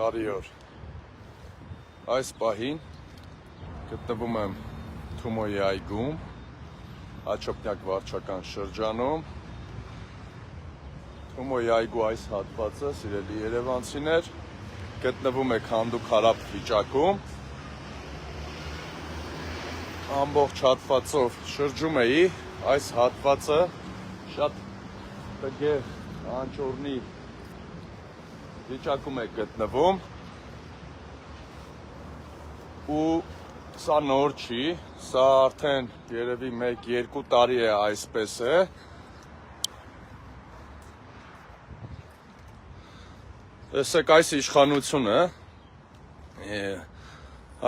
Բարի օր։ Այս պահին գտնվում եմ Թումոյի այգում, Հաջոպնյակ վարչական շրջանում։ Թումոյի այգու այս հատվածը, սիրելի երևանցիներ, գտնվում է քանդու-քարափ վիճակում։ Ամբողջ հատվածով շրջում էի, այս հատվածը շատ տգեղ անճոռնի վիճակում է գտնվում ու սա նոր չի, սա արդեն երևի 1-2 տարի է այսպես է։ Տեսեք այս իշխանությունը,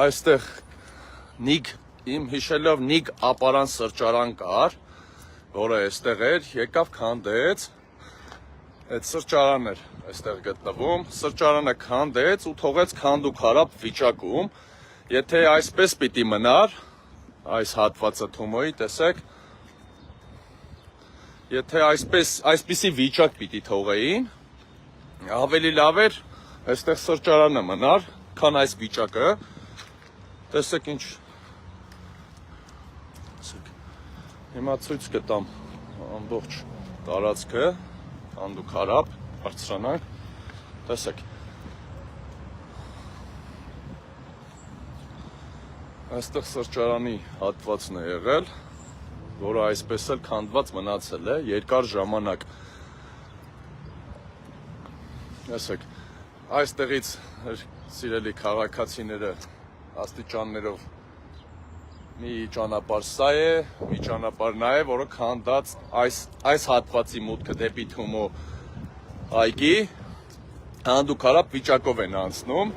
այստեղ իմ հիշելով Նիգ ապարան սրճարան կար, որը այստեղ էր, եկավ քանդեց, այդ սրճարանն էր այստեղ գտնվում, սրճարանը քանդեց ու թողեց քանդու-քարափ վիճակում։ Եթե այսպես պիտի մնար, այս հատվածը Թումոյի, տեսեք, եթե այսպիսի վիճակ պիտի թողեին, ավելի լավ էր այստեղ սրճարանը մնար, քան այս վիճակը։ Տեսեք ինչ, հիմա ցույց կտամ ամբողջ տարածքը, քանդու-քարափ, բարձրանանք, տեսեք։ Այստեղ սրճարանի հատվածն է եղել, որը այսպես էլ քանդված մնացել է երկար ժամանակ։ Տեսեք, այստեղից սիրելի քաղաքացիները աստիճաններով մի ճանապարհ սա է, մի ճանապարհ նա է, որը քանդած այս հատվածի մուտքը դեպի Թումո այգի քանդու-քարափ վիճակով են անցնում։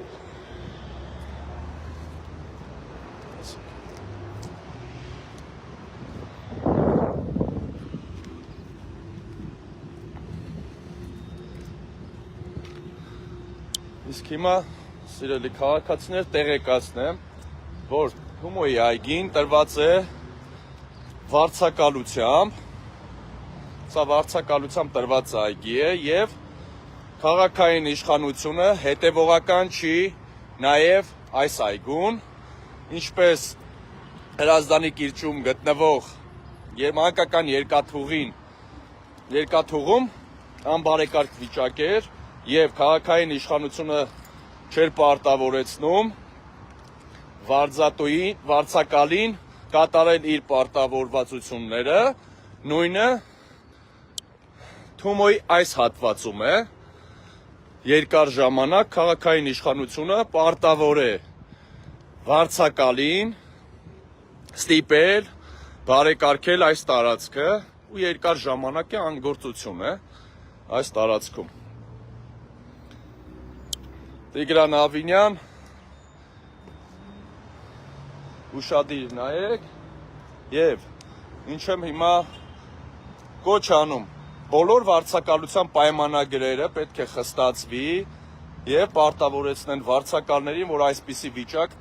Իսկ հիմա, սիրելի քաղաքացիներ, տեղեկացնեմ, որ Թումոյի այգին տրված է վարձակալությամբ, սա վարձակալությամբ տրված այգի է և քաղաքային իշխանությունը հետևողական չի նաև այս այգուն, ինչպես Հրազդանի կիրճում գտնվող մանկական երկաթուղում անբարեկարգ վիճակ էր և քաղաքային իշխանությունը չէր պարտավորեցնում վարձակալին կատարել իր պարտավորվածությունները, նույնը Թումոյի այս հատվածում է, երկար ժամանակ քաղաքային իշխանությունը պարտավոր է վարձակալին ստիպել բարեկարգել այս տարածքը ու երկար ժամանակ է անգործություն է այս տարածքում։ Տիգրան Ավինյան, ուշադիր նայեք և ինչ եմ հիմա կոչ անում, բոլոր վարձակալության պայմանագրերը պետք է խստացվի և պարտավորեցնեն վարձակալներին, որ այսպիսի վիճակ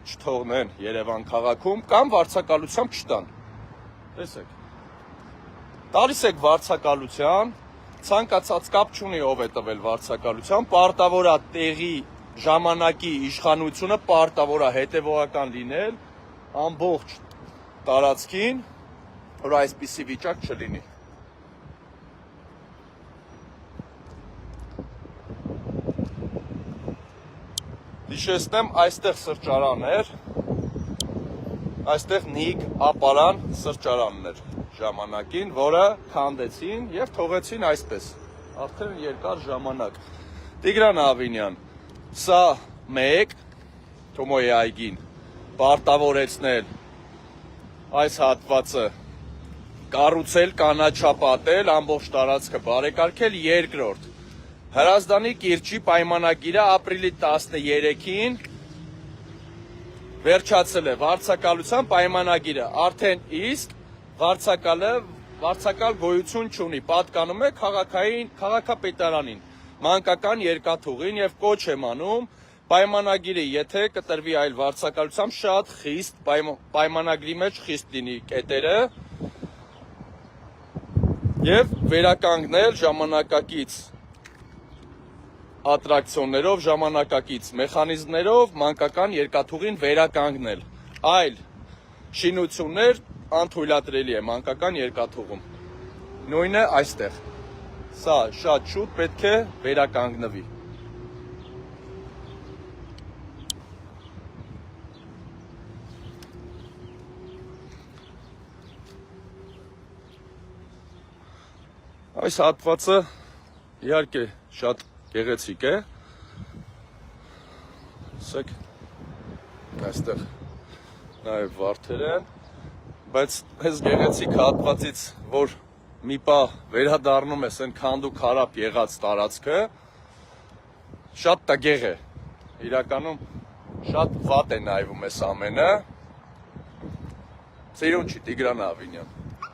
չթողնեն Երևան քաղաքում կամ վարձակալությամբ չտան։ Տեսեք, տալիս եք վարձակալության, ցանկացած կապ չունի ով է տվել վարձակալության, պարտավոր է տեղի ժամանակի իշխանությունը պարտավոր է հետևողական լինել ամբողջ տարածքին, որ այսպիսի վիճակ չլինի։ Հիշեցնեմ, այստեղ սրճարան էր, այստեղ Նիգ ապարան սրճարանն էր ժամանակին, որը քանդեցին և թողեցին այսպես, արդեն երկար ժամանակ։ Տիգրան Ավինյան, սա մեկ, Թումոյի այգին պարտավորեցնել այս հատվածը կառուցել, կանաչապատել, ամբողջ տարածքը բարեկարգել, երկրորդ Հրազդանի կիրճի պայմանագիրը ապրիլի 13-ին վերջացել է վարձակալության պայմանագիրը, արդեն իսկ վարձակալ գոյություն չունի, պատկանում է քաղաքապետարանին, մանկական երկաթուղին և կոչ եմ անում պայմանագիրը, եթե կտրվի այլ վարձակալությամբ, շատ խիստ պայմանագրի մեջ խիստ լինի կետերը և վերականգնել ժամանակակից ատրակցիոններով, ժամանակակից մեխանիզմներով մանկական երկաթուղին վերականգնել, այլ շինություններ անթույլատրելի է մանկական երկաթուղում, նույնը այստեղ, սա շատ շուտ պետք է վերականգնվի։ Այս հատվածը իհարկե շատ գեղեցիկ է, ասեք, այստեղ նաև վարդեր են, բայց այս գեղեցիկ հատվածից, որ մի պահ վերադառնում ես այն քանդու քարապ եղած տարածքը, շատ տգեղ է, իրականում շատ վատ է նայվում այս ամենը, Սիրուն չի Տիգրան Ավինյան։